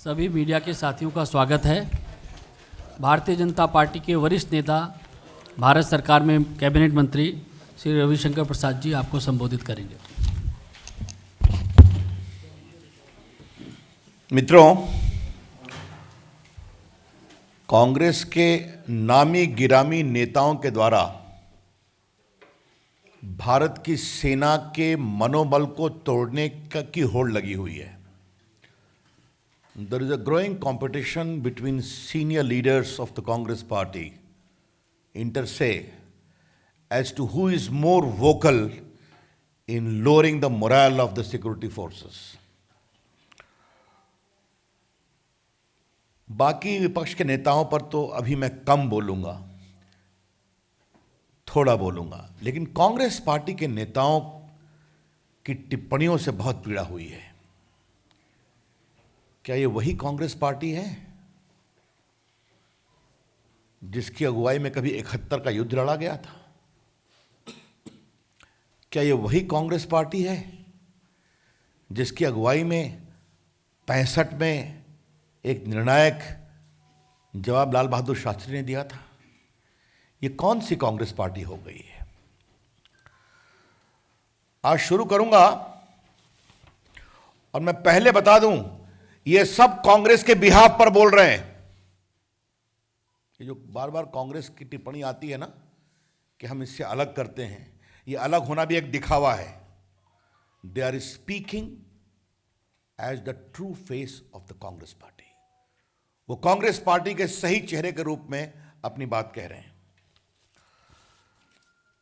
सभी मीडिया के साथियों का स्वागत है। भारतीय जनता पार्टी के वरिष्ठ नेता, भारत सरकार में कैबिनेट मंत्री श्री रविशंकर प्रसाद जी आपको संबोधित करेंगे। मित्रों, कांग्रेस के नामी गिरामी नेताओं के द्वारा भारत की सेना के मनोबल को तोड़ने की होड़ लगी हुई है। There is a growing competition between senior leaders of the Congress party inter se as to who is more vocal in lowering the morale of the security forces. बाकी विपक्ष के नेताओं पर तो अभी मैं कम बोलूंगा, थोड़ा बोलूंगा, लेकिन कांग्रेस पार्टी के नेताओं की टिप्पणियों से बहुत पीड़ा हुई है। क्या ये वही कांग्रेस पार्टी है जिसकी अगुवाई में कभी 71 का युद्ध लड़ा गया था? क्या ये वही कांग्रेस पार्टी है जिसकी अगुवाई में 65 में एक निर्णायक जवाब लाल बहादुर शास्त्री ने दिया था? ये कौन सी कांग्रेस पार्टी हो गई है? आज शुरू करूंगा और मैं पहले बता दूं, ये सब कांग्रेस के बिहाफ पर बोल रहे हैं। ये जो बार बार कांग्रेस की टिप्पणी आती है ना कि हम इससे अलग करते हैं, ये अलग होना भी एक दिखावा है। They are speaking as the true face of the Congress party. वो कांग्रेस पार्टी के सही चेहरे के रूप में अपनी बात कह रहे हैं।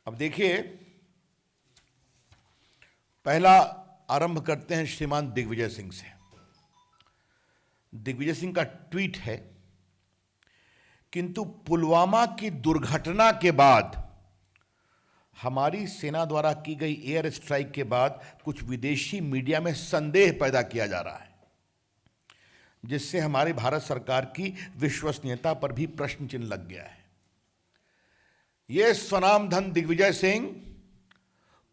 अब देखिए, पहला आरंभ करते हैं श्रीमान दिग्विजय सिंह से। दिग्विजय सिंह का ट्वीट है, किंतु पुलवामा की दुर्घटना के बाद हमारी सेना द्वारा की गई एयर स्ट्राइक के बाद कुछ विदेशी मीडिया में संदेह पैदा किया जा रहा है, जिससे हमारी भारत सरकार की विश्वसनीयता पर भी प्रश्न चिन्ह लग गया है। यह स्वनामधन दिग्विजय सिंह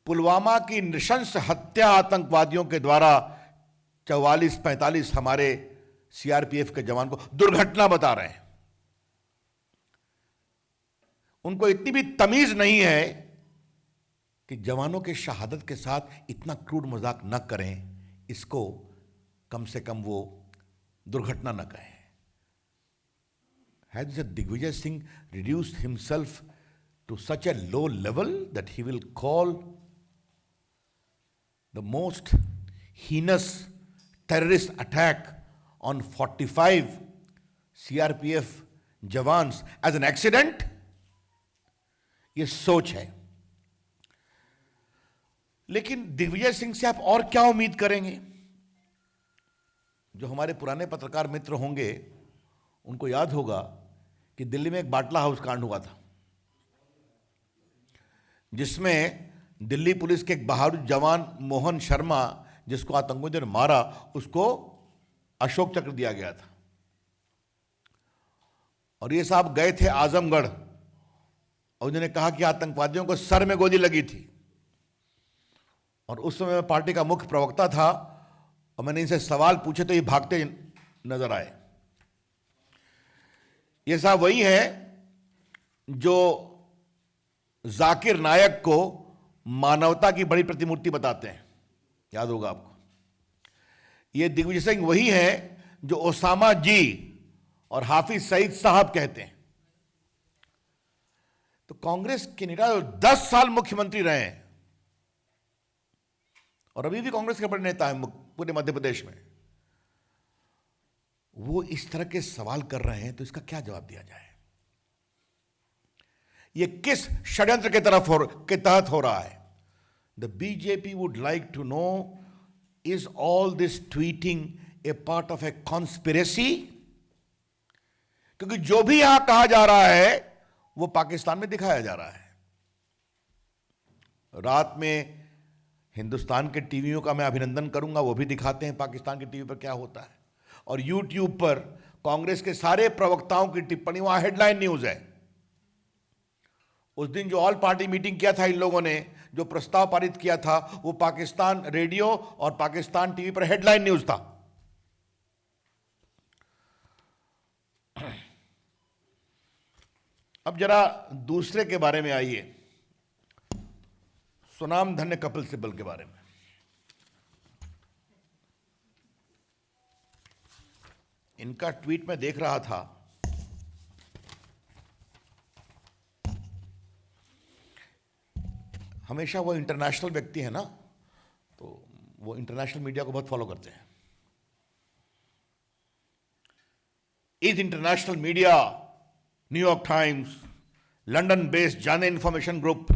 पुलवामा की नृशंस हत्या आतंकवादियों के द्वारा 44-45 हमारे सीआरपीएफ के जवान को दुर्घटना बता रहे हैं। उनको इतनी भी तमीज नहीं है कि जवानों के शहादत के साथ इतना क्रूड मजाक न करें, इसको कम से कम वो दुर्घटना न कहें। Has Digvijay Singh reduced himself to such a low level that he will call the most heinous terrorist attack on 45 CRPF jawans as an accident? ये सोच है। लेकिन दिग्विजय सिंह से आप और क्या उम्मीद करेंगे? जो हमारे पुराने पत्रकार मित्र होंगे उनको याद होगा कि दिल्ली में एक बाटला हाउस कांड हुआ था, जिसमें दिल्ली पुलिस के एक बहादुर जवान मोहन शर्मा, जिसको आतंकवादियों ने मारा, उसको अशोक चक्र दिया गया था। और ये साहब गए थे आजमगढ़ और उन्होंने कहा कि आतंकवादियों को सर में गोली लगी थी। और उस समय मैं पार्टी का मुख्य प्रवक्ता था और मैंने इनसे सवाल पूछे तो ये भागते नजर आए। ये साहब वही है जो जाकिर नायक को मानवता की बड़ी प्रतिमूर्ति बताते हैं, याद होगा आपको। ये दिग्विजय सिंह वही है जो ओसामा जी और हाफिज सईद साहब कहते हैं। तो कांग्रेस के नेता 10 साल मुख्यमंत्री रहे हैं और अभी भी कांग्रेस के बड़े नेता हैं पूरे मध्य प्रदेश में, वो इस तरह के सवाल कर रहे हैं, तो इसका क्या जवाब दिया जाए? ये किस षड्यंत्र के तहत हो रहा है? The BJP would like to know, is all this tweeting a part of a conspiracy? क्योंकि जो भी यहां कहा जा रहा है वो पाकिस्तान में दिखाया जा रहा है। रात में हिंदुस्तान के टीवियों का मैं अभिनंदन करूंगा, वो भी दिखाते हैं पाकिस्तान के टीवी पर क्या होता है। और यूट्यूब पर कांग्रेस के सारे प्रवक्ताओं की टिप्पणी, वहां हेडलाइन न्यूज है। उस दिन जो ऑल पार्टी मीटिंग किया था इन लोगों ने, जो प्रस्ताव पारित किया था, वो पाकिस्तान रेडियो और पाकिस्तान टीवी पर हेडलाइन न्यूज था। अब जरा दूसरे के बारे में आइए, सुनाम धन्य कपिल सिब्बल के बारे में। इनका ट्वीट मैं देख रहा था, हमेशा वो इंटरनेशनल व्यक्ति है ना, तो वो इंटरनेशनल मीडिया को बहुत फॉलो करते हैं। Is international media, New York Times, London based Jane's Information Group,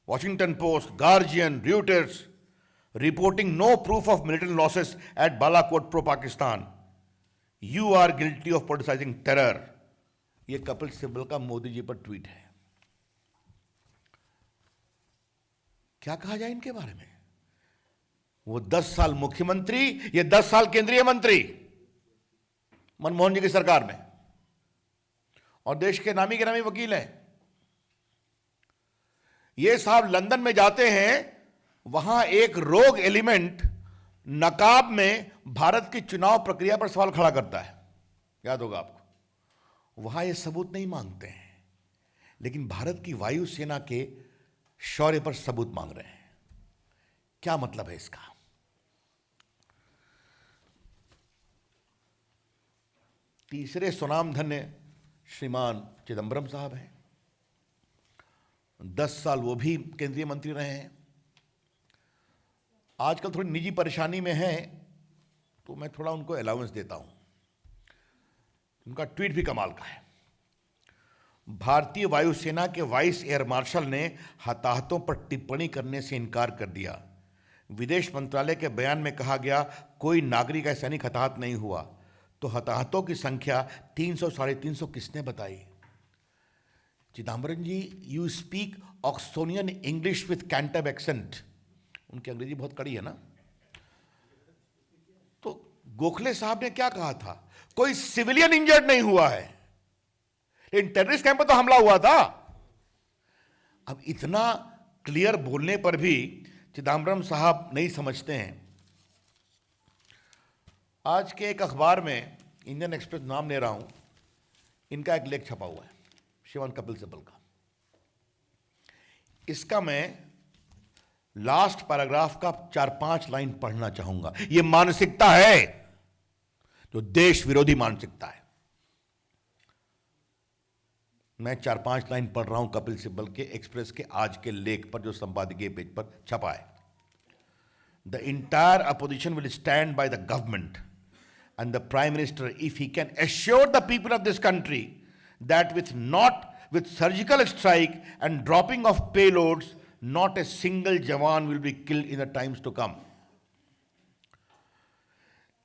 Washington Post, Guardian, Reuters reporting no proof of military losses at Balakot pro-Pakistan. You are guilty of politicizing terror. ये कपिल सिब्बल का मोदी जी पर tweet है। क्या कहा जाए इनके बारे में? वो 10 साल मुख्यमंत्री, ये 10 साल केंद्रीय मंत्री मनमोहन जी की सरकार में, और देश के नामी गिरामी वकील हैं। ये साहब लंदन में जाते हैं, वहां एक रोग एलिमेंट नकाब में भारत की चुनाव प्रक्रिया पर सवाल खड़ा करता है, याद होगा आपको। वहां ये सबूत नहीं मांगते हैं, लेकिन भारत की वायुसेना के शौर्य पर सबूत मांग रहे हैं। क्या मतलब है इसका? तीसरे सुनाम धन्य श्रीमान चिदंबरम साहब हैं। 10 साल वो भी केंद्रीय मंत्री रहे हैं। आजकल थोड़ी निजी परेशानी में है, तो मैं थोड़ा उनको अलाउंस देता हूं। उनका ट्वीट भी कमाल का है। भारतीय वायुसेना के वाइस एयर मार्शल ने हताहतों पर टिप्पणी करने से इनकार कर दिया। विदेश मंत्रालय के बयान में कहा गया, कोई नागरिक या सैनिक हताहत नहीं हुआ, तो हताहतों की संख्या 300 साढ़े 300 किसने बताई? Chidambaram ji, you speak Oxonian English with Cantab accent. उनकी अंग्रेजी बहुत कड़ी है ना। तो गोखले साहब ने क्या कहा था? कोई सिविलियन इंजर्ड नहीं हुआ है, लेकिन टेररिस्ट कैंप पर तो हमला हुआ था। अब इतना क्लियर बोलने पर भी चिदंबरम साहब नहीं समझते हैं। आज के एक अखबार में, इंडियन एक्सप्रेस नाम ले रहा हूं, इनका एक लेख छपा हुआ है श्रीमान कपिल सिब्बल का। इसका मैं लास्ट पैराग्राफ का 4-5 लाइन पढ़ना चाहूंगा। यह मानसिकता है जो देश विरोधी मानसिकता है। मैं 4-5 लाइन पढ़ रहा हूं कपिल सिब्बल के एक्सप्रेस के आज के लेख पर, जो संपादकीय पेज पर छपा है। The entire opposition will stand by the government and the prime minister if he can assure the people of this country that with surgical strike and dropping of payloads, not a single Jawan will be killed in the times to come.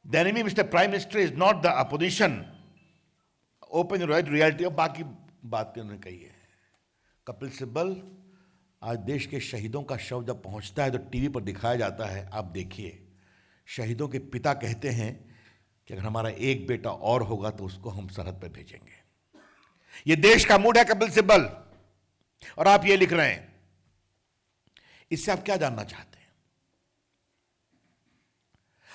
The enemy, Mr. Prime Minister, is not the opposition. Open your right reality. और बाकी बात उन्होंने कही है। कपिल सिब्बल, आज देश के शहीदों का शव जब पहुंचता है तो टीवी पर दिखाया जाता है। आप देखिए, शहीदों के पिता कहते हैं कि अगर हमारा एक बेटा और होगा तो उसको हम सरहद पर भेजेंगे। ये देश का मूड है कपिल सिब्बल, और आप ये लिख रहे हैं। इससे आप क्या जानना चाहते हैं?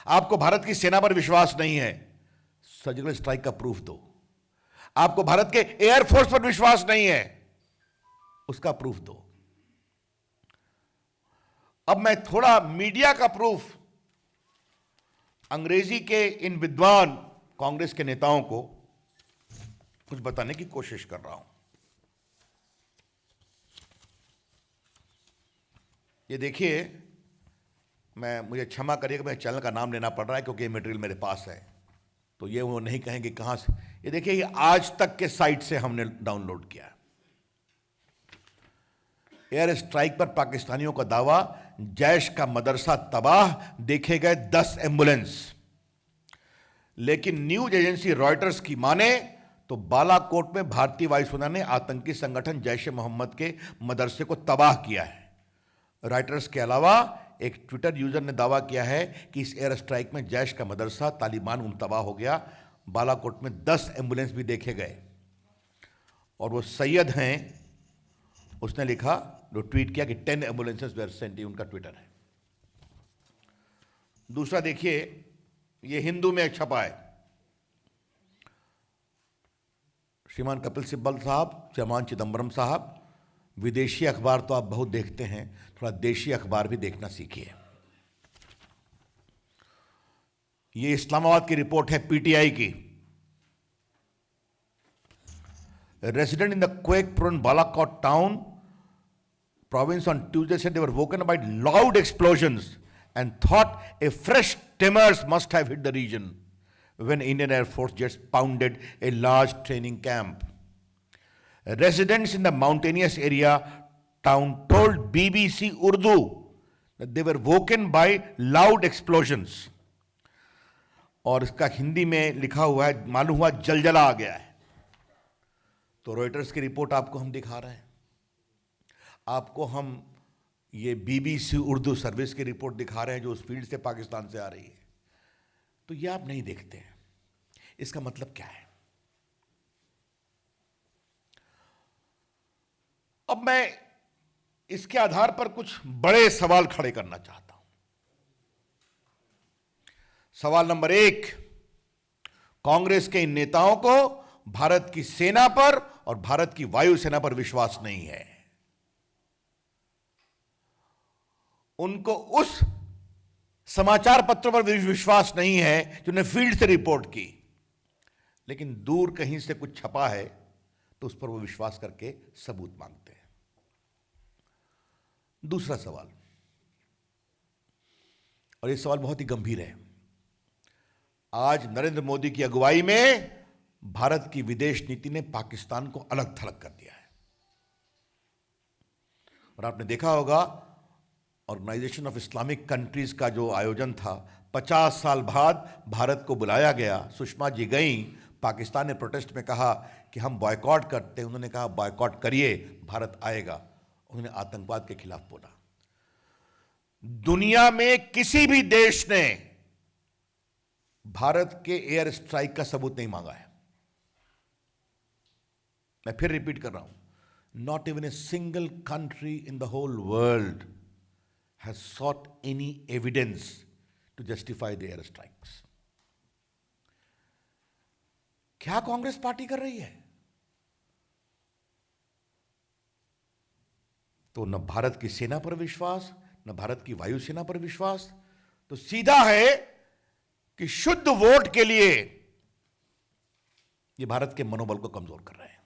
आपको भारत की सेना पर विश्वास नहीं है, सर्जिकल स्ट्राइक का प्रूफ दो। आपको भारत के एयरफोर्स पर विश्वास नहीं है, उसका प्रूफ दो। अब मैं थोड़ा मीडिया का प्रूफ अंग्रेजी के इन विद्वान कांग्रेस के नेताओं को कुछ बताने की कोशिश कर रहा हूं। ये देखिए, मुझे क्षमा करिएगा, मैं चैनल का नाम लेना पड़ रहा है क्योंकि ये मटेरियल मेरे पास है, तो ये वो नहीं कहेंगे कहां से। ये देखिए, ये आज तक के साइट से हमने डाउनलोड किया। एयर स्ट्राइक पर पाकिस्तानियों का दावा, जैश का मदरसा तबाह, देखे गए 10 एम्बुलेंस। लेकिन न्यूज एजेंसी रॉयटर्स की माने तो बालाकोट में भारतीय वायुसेना ने आतंकी संगठन जैश ए मोहम्मद के मदरसे को तबाह किया है। रॉयटर्स के अलावा एक ट्विटर यूजर ने दावा किया है कि इस एयर स्ट्राइक में जैश का मदरसा तालिबान तबाह हो गया। बालाकोट में 10 एम्बुलेंस भी देखे गए, और वो सैयद हैं, उसने लिखा, जो ट्वीट किया कि 10 एम्बुलेंसेस वेयर सेंट, उनका ट्विटर है। दूसरा देखिए, ये हिंदू में छपा है। श्रीमान कपिल सिब्बल साहब, श्रीमान चिदम्बरम साहब, विदेशी अखबार तो आप बहुत देखते हैं, थोड़ा देशी अखबार भी देखना सीखिए। ये इस्लामाबाद की रिपोर्ट है पीटीआई की। Resident in the quake prone Balakot town province on Tuesday said they were woken by loud explosions and thought a fresh tremors must have hit the region when Indian Air Force jets pounded a large training camp. Residents in the mountainous area town told BBC Urdu that they were woken by loud explosions. और इसका हिंदी में लिखा हुआ है, मालूम हुआ जलजला आ गया है। तो रॉयटर्स की रिपोर्ट आपको हम दिखा रहे हैं, आपको हम ये बीबीसी उर्दू सर्विस की रिपोर्ट दिखा रहे हैं जो उस फील्ड से पाकिस्तान से आ रही है। तो ये आप नहीं देखते हैं। इसका मतलब क्या है? अब मैं इसके आधार पर कुछ बड़े सवाल खड़े करना चाहता हूं। सवाल नंबर 1, कांग्रेस के इन नेताओं को भारत की सेना पर और भारत की वायुसेना पर विश्वास नहीं है। उनको उस समाचार पत्र पर विश्वास नहीं है जिन्होंने फील्ड से रिपोर्ट की, लेकिन दूर कहीं से कुछ छपा है तो उस पर वो विश्वास करके सबूत मांगते हैं। दूसरा सवाल, और ये सवाल बहुत ही गंभीर है। आज नरेंद्र मोदी की अगुवाई में भारत की विदेश नीति ने पाकिस्तान को अलग थलग कर दिया है। और आपने देखा होगा ऑर्गेनाइजेशन ऑफ इस्लामिक कंट्रीज का जो आयोजन था, 50 साल बाद भारत को बुलाया गया। सुषमा जी गई, पाकिस्तान ने प्रोटेस्ट में कहा कि हम बॉयकॉट करते हैं। उन्होंने कहा बॉयकॉट करिए, भारत आएगा। उन्होंने आतंकवाद के खिलाफ बोला। दुनिया में किसी भी देश ने भारत के एयर स्ट्राइक का सबूत नहीं मांगा है। मैं फिर रिपीट कर रहा हूं, not even a single country in the whole world has sought any evidence to justify the air strikes. क्या कांग्रेस पार्टी कर रही है? तो न भारत की सेना पर विश्वास, न भारत की वायुसेना पर विश्वास। तो सीधा है कि शुद्ध वोट के लिए ये भारत के मनोबल को कमजोर कर रहे हैं।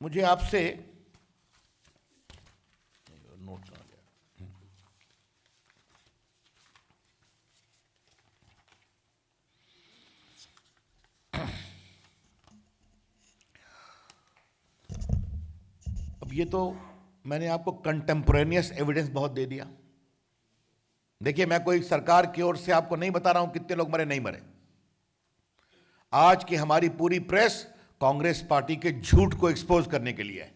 मुझे आपसे नोट कहा गया, अब ये तो मैंने आपको कंटेम्पोरेनियस एविडेंस बहुत दे दिया। देखिए, मैं कोई सरकार की ओर से आपको नहीं बता रहा हूं कितने लोग मरे नहीं मरे। आज की हमारी पूरी प्रेस कांग्रेस पार्टी के झूठ को एक्सपोज करने के लिए है,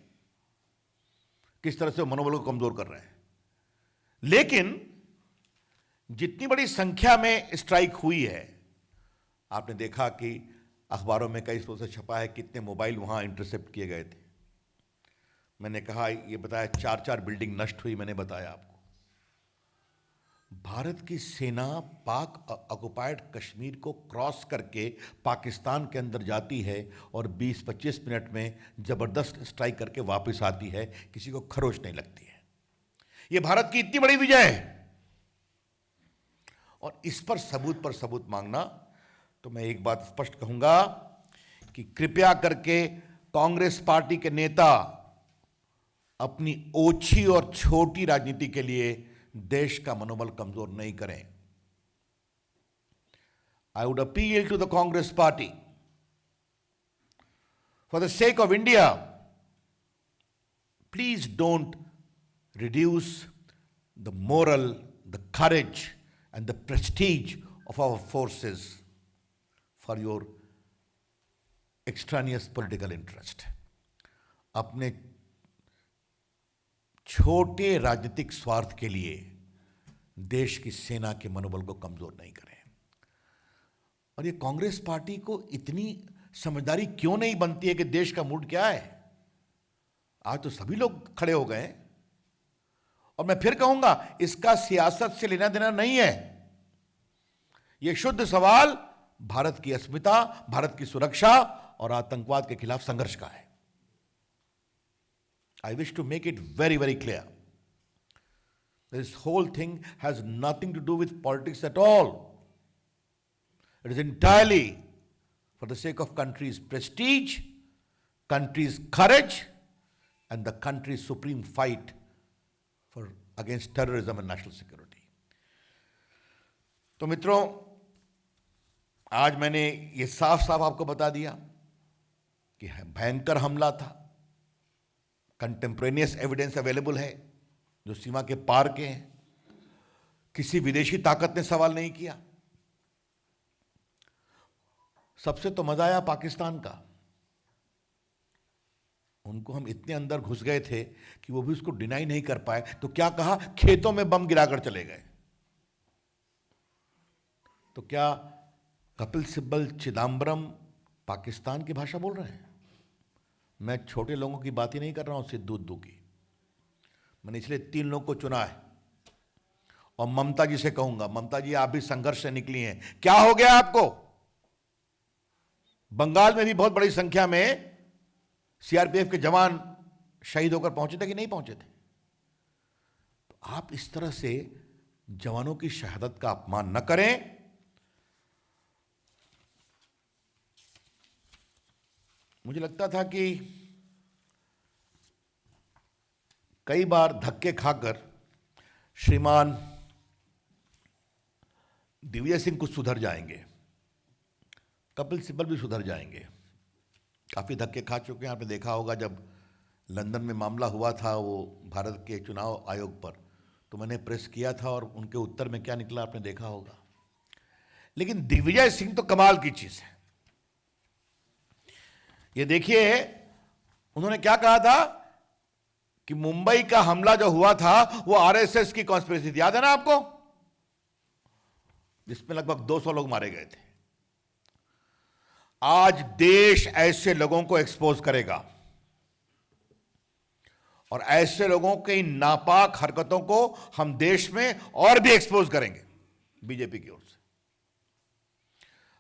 किस तरह से मनोबल को कमजोर कर रहे हैं। लेकिन जितनी बड़ी संख्या में स्ट्राइक हुई है, आपने देखा कि अखबारों में कई स्रोतों से छपा है कितने मोबाइल वहां इंटरसेप्ट किए गए थे। मैंने कहा, ये बताया 4 बिल्डिंग नष्ट हुई। मैंने बताया आपको भारत की सेना पाक ऑक्युपाइड कश्मीर को क्रॉस करके पाकिस्तान के अंदर जाती है और 20-25 मिनट में जबरदस्त स्ट्राइक करके वापस आती है, किसी को खरोच नहीं लगती है। यह भारत की इतनी बड़ी विजय है, और इस पर सबूत मांगना, तो मैं एक बात स्पष्ट कहूंगा कि कृपया करके कांग्रेस पार्टी के नेता अपनी ओछी और छोटी राजनीति के लिए देश का मनोबल कमजोर नहीं करें। I would appeal to the Congress party, for the sake of India, please don't reduce the moral, the courage and the prestige of our forces for your extraneous political interest. अपने छोटे राजनीतिक स्वार्थ के लिए देश की सेना के मनोबल को कमजोर नहीं करें। और ये कांग्रेस पार्टी को इतनी समझदारी क्यों नहीं बनती है कि देश का मूड क्या है? आज तो सभी लोग खड़े हो गए, और मैं फिर कहूंगा, इसका सियासत से लेना देना नहीं है। यह शुद्ध सवाल भारत की अस्मिता, भारत की सुरक्षा और आतंकवाद के खिलाफ संघर्ष का है। I wish to make it very, very clear. This whole thing has nothing to do with politics at all. It is entirely for the sake of country's prestige, country's courage, and the country's supreme fight against terrorism and national security. तो मित्रों, आज मैंने ये साफ साफ आपको बता दिया कि भयंकर हमला था, कंटेम्परेनियस एविडेंस अवेलेबल है जो सीमा के पार के हैं, किसी विदेशी ताकत ने सवाल नहीं किया। सबसे तो मजा आया पाकिस्तान का, उनको हम इतने अंदर घुस गए थे कि वो भी उसको डिनाई नहीं कर पाए। तो क्या कहा, खेतों में बम गिराकर चले गए। तो क्या कपिल सिब्बल चिदम्बरम पाकिस्तान की भाषा बोल रहे हैं? मैं छोटे लोगों की बात ही नहीं कर रहा हूं, सिद्धू की। मैंने इसलिए 3 लोगों को चुना है और ममता जी से कहूंगा, ममता जी आप भी संघर्ष से निकली हैं, क्या हो गया आपको? बंगाल में भी बहुत बड़ी संख्या में सीआरपीएफ के जवान शहीद होकर पहुंचे थे कि नहीं पहुंचे थे? तो आप इस तरह से जवानों की शहादत का अपमान न करें। मुझे लगता था कि कई बार धक्के खाकर श्रीमान दिग्विजय सिंह कुछ सुधर जाएंगे, कपिल सिब्बल भी सुधर जाएंगे। काफी धक्के खा चुके हैं। आपने देखा होगा जब लंदन में मामला हुआ था वो भारत के चुनाव आयोग पर, तो मैंने प्रेस किया था और उनके उत्तर में क्या निकला आपने देखा होगा। लेकिन दिग्विजय सिंह तो कमाल की चीज है। ये देखिए उन्होंने क्या कहा था कि मुंबई का हमला जो हुआ था वो आरएसएस की कॉन्स्पिरेसी थी, याद है ना आपको, जिसमें लगभग 200 लोग मारे गए थे। आज देश ऐसे लोगों को एक्सपोज करेगा और ऐसे लोगों की नापाक हरकतों को हम देश में और भी एक्सपोज करेंगे बीजेपी की ओर से।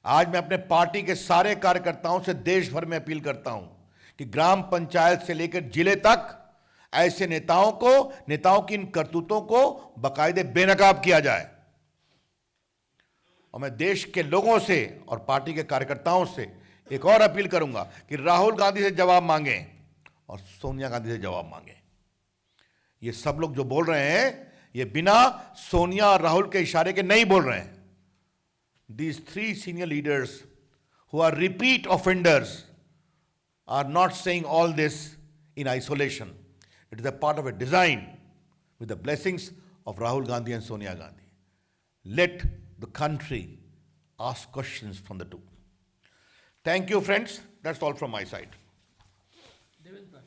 आज मैं अपने पार्टी के सारे कार्यकर्ताओं से देश भर में अपील करता हूं कि ग्राम पंचायत से लेकर जिले तक ऐसे नेताओं की इन करतूतों को बाकायदे बेनकाब किया जाए। और मैं देश के लोगों से और पार्टी के कार्यकर्ताओं से एक और अपील करूंगा कि राहुल गांधी से जवाब मांगें और सोनिया गांधी से जवाब मांगें। ये सब लोग जो बोल रहे हैं ये बिना सोनिया और राहुल के इशारे के नहीं बोल रहे हैं। These 3 senior leaders who are repeat offenders are not saying all this in isolation. It is a part of a design with the blessings of Rahul Gandhi and Sonia Gandhi. Let the country ask questions from the two. Thank you, friends. That's all from my side. Sir,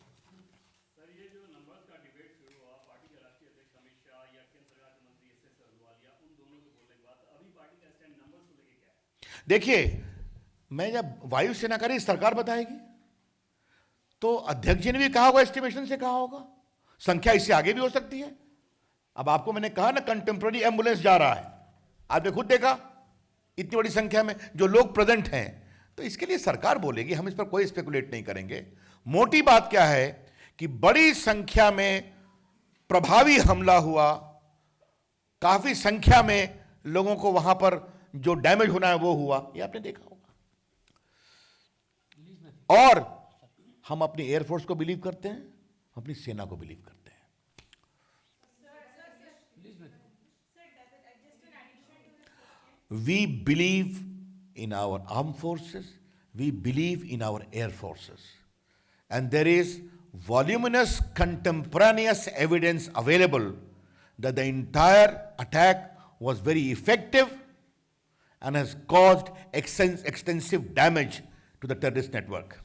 ये जो numbers का debate शुरू हुआ, party के राष्ट्रीय अध्यक्ष अमित शाह या केंद्र सरकार के मंत्री एस अहलूवालिया, उन दोनों के बोलने के बाद अभी पार्टी का स्टैंड नंबर्स को लेके क्या है? देखिए, मैं जब वायुसेना का सरकार बताएगी तो अध्यक्ष जी ने भी कहा होगा, एस्टिमेशन से कहा होगा, संख्या इससे आगे भी हो सकती है। अब आपको मैंने कहा ना कंटेम्प्रेरी एम्बुलेंस जा रहा है, आपने खुद देखा इतनी बड़ी संख्या में जो लोग प्रेजेंट हैं, तो इसके लिए सरकार बोलेगी, हम इस पर कोई स्पेकुलेट नहीं करेंगे। मोटी बात क्या है कि बड़ी संख्या में प्रभावी हमला हुआ, काफी संख्या में लोगों को वहां पर जो डैमेज होना है वो हुआ, ये आपने देखा होगा। और हम अपनी एयरफोर्स को बिलीव करते हैं, अपनी सेना को बिलीव करते हैं। We believe in our armed forces, we believe in our air forces, and there is voluminous contemporaneous evidence available that the entire attack was very effective and has caused extensive damage to the terrorist network.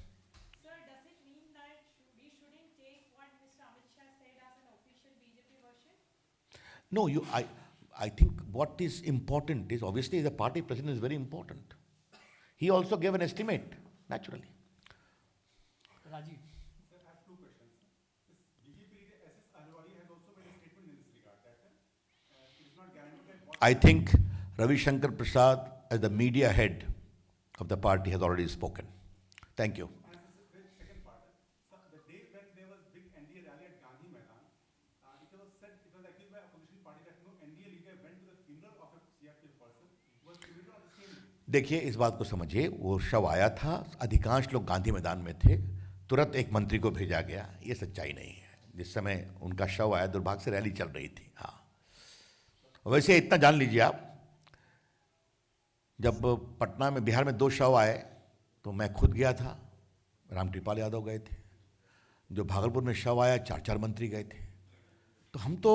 Sir, does it mean that we shouldn't take what Mr. Amit Shah said as an official BJP version? No, I think what is important is obviously the party president is very important. He also gave an estimate, naturally. Rajiv, Sir, I have 2 questions. This BJP leader SS Ahluwalia has also made a statement in this regard that it is not guaranteed that what I think Ravi Shankar Prasad as the media head of the party has already spoken. Thank you. Second part, sir, the day when there was big NDA rally at Gandhi Maidan, it was said, it was accused by opposition party that no NDA leader went to the funeral of a CRPF person, was cremated on the same day. देखिए, इस बात को समझिए, वो शव आया था, अधिकांश लोग गांधी मैदान में थे, तुरंत एक मंत्री को भेजा गया, ये सच्चाई नहीं है। जिस समय उनका शव आया, दुर्भाग्य से रैली चल रही थी। हाँ, वैसे इतना जान लीजिए आप, जब पटना में, बिहार में 2 शव आए तो मैं खुद गया था, रामकृपाल यादव गए थे। जो भागलपुर में शव आया, 4 मंत्री गए थे। तो हम तो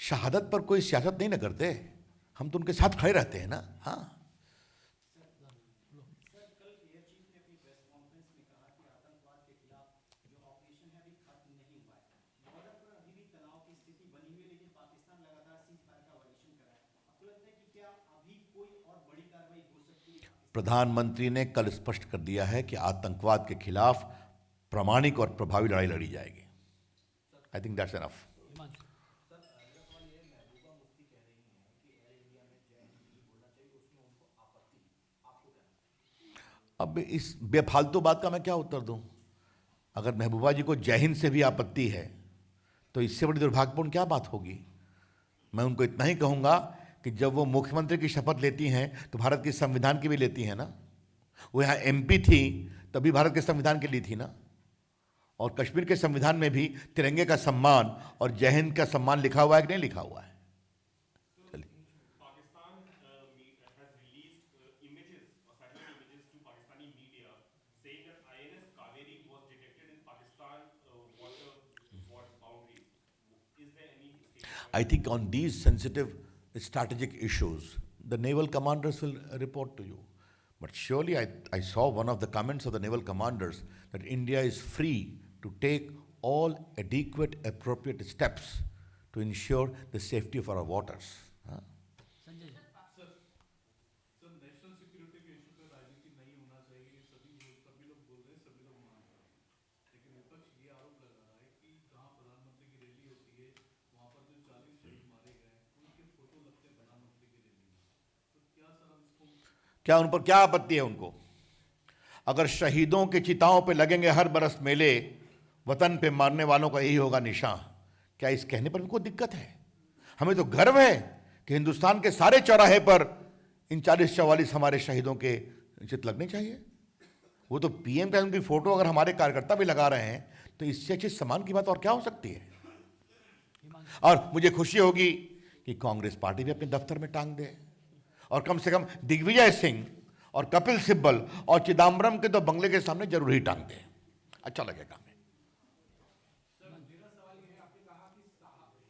शहादत पर कोई सियासत नहीं ना करते, हम तो उनके साथ खड़े रहते हैं ना। हाँ, प्रधानमंत्री ने कल स्पष्ट कर दिया है कि आतंकवाद के खिलाफ प्रामाणिक और प्रभावी लड़ाई लड़ी जाएगी। I think that's enough. अब इस बेफालतू बात का मैं क्या उत्तर दूं? अगर महबूबा जी को जय हिंद से भी आपत्ति है तो इससे बड़ी दुर्भाग्यपूर्ण क्या बात होगी? मैं उनको इतना ही कहूंगा कि जब वो मुख्यमंत्री की शपथ लेती हैं तो भारत के संविधान की भी लेती हैं ना। वो यहाँ एमपी थी तभी भारत के संविधान के लिए थी ना। और कश्मीर के संविधान में भी तिरंगे का सम्मान और जय हिंद का सम्मान लिखा हुआ है कि नहीं लिखा हुआ है? चलिए, Pakistan has released images or satellite images to Pakistani media saying that INS Kaveri was detected in Pakistan water boundaries. Is there any statement? I think on these sensitive strategic issues, the naval commanders will report to you. But surely I saw one of the comments of the naval commanders that India is free to take all adequate, appropriate steps to ensure the safety of our waters. Huh? Sanjay ji. Sir, national security के issue पे राजनीति नहीं होना चाहिए, ये सभी लोग बोल रहे हैं, सभी लोग मान रहे हैं। लेकिन विपक्ष ये आरोप लगा रहा है कि जहां प्रधानमंत्री की रैली होती है, वहां पर जो 40 शहीद मारे गए हैं, उनके फोटो लगते हैं प्रधानमंत्री की रैली में। तो क्या सर हम इसको क्या उन पर क्या आपत्ति है उनको? अगर शहीदों के चिताओं पे लगेंगे हर बरस मेले, वतन पे मारने वालों का यही होगा निशान, क्या इस कहने पर उनको दिक्कत है? हमें तो गर्व है कि हिंदुस्तान के सारे चौराहे पर इन 40-44 हमारे शहीदों के चित्र लगने चाहिए। वो तो पीएम का उनकी फोटो अगर हमारे कार्यकर्ता भी लगा रहे हैं तो इससे अच्छे सम्मान की बात और क्या हो सकती है? और मुझे खुशी होगी कि कांग्रेस पार्टी भी अपने दफ्तर में टांग दे, और कम से कम दिग्विजय सिंह और कपिल सिब्बल और चिदम्बरम के तो बंगले के सामने जरूर ही टांग दे। अच्छा लगेगा हमें। सर, मेरा सवाल ये है, आपने कहा कि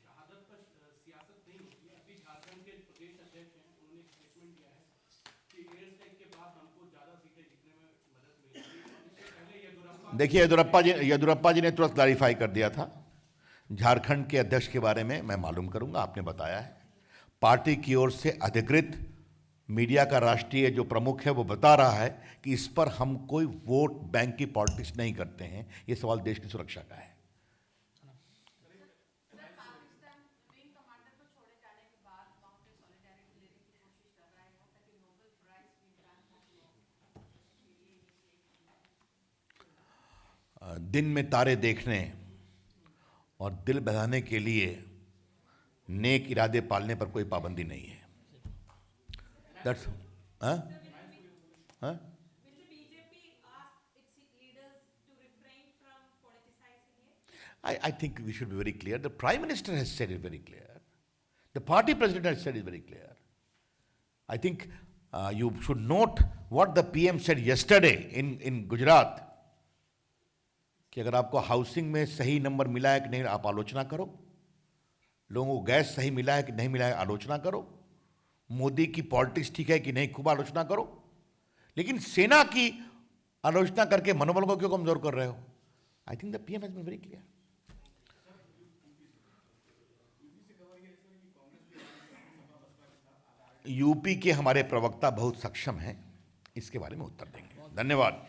शहादत पर सियासत नहीं होती है। अभी झारखंड के प्रदेश अध्यक्ष हैं, उन्होंने एक स्टेटमेंट दिया है कि एयर स्ट्राइक के बाद हमको ज्यादा सीटें जीतने में मदद मिलेगी। इससे पहले देखिए, येदुरप्पा जी ने तुरंत क्लैरिफाई कर दिया था। झारखंड के अध्यक्ष के बारे में मैं मालूम करूंगा, आपने बताया है। पार्टी की ओर से अधिकृत मीडिया का राष्ट्रीय जो प्रमुख है वो बता रहा है कि इस पर हम कोई वोट बैंक की पॉलिटिक्स नहीं करते हैं, ये सवाल देश की सुरक्षा का है। पाकिस्तान विंग कमांडर को छोड़े जाने के बाद वहां पे सॉलिडारिटी लेने की कोशिश कर रहा है ताकि नोबेल प्राइज भी ग्रांट हो। दिन में तारे देखने और दिल बहलाने के लिए नेक इरादे पालने पर कोई पाबंदी नहीं है। That's, huh? Huh? Will the BJP ask its leaders to refrain from politicizing it? I think we should be very clear. The Prime Minister has said it very clear. The party president has said it very clear. I think you should note what the PM said yesterday in Gujarat. कि अगर आपको housing में सही number मिला है कि नहीं आप आलोचना करो, लोगों को गैस सही मिला है कि नहीं मिला है आलोचना करो, मोदी की पॉलिटिक्स ठीक है कि नहीं खूब आलोचना करो, लेकिन सेना की आलोचना करके मनोबल को क्यों कमजोर कर रहे हो? I think the PM has been very clear. UP के हमारे प्रवक्ता बहुत सक्षम हैं, इसके बारे में उत्तर देंगे। धन्यवाद।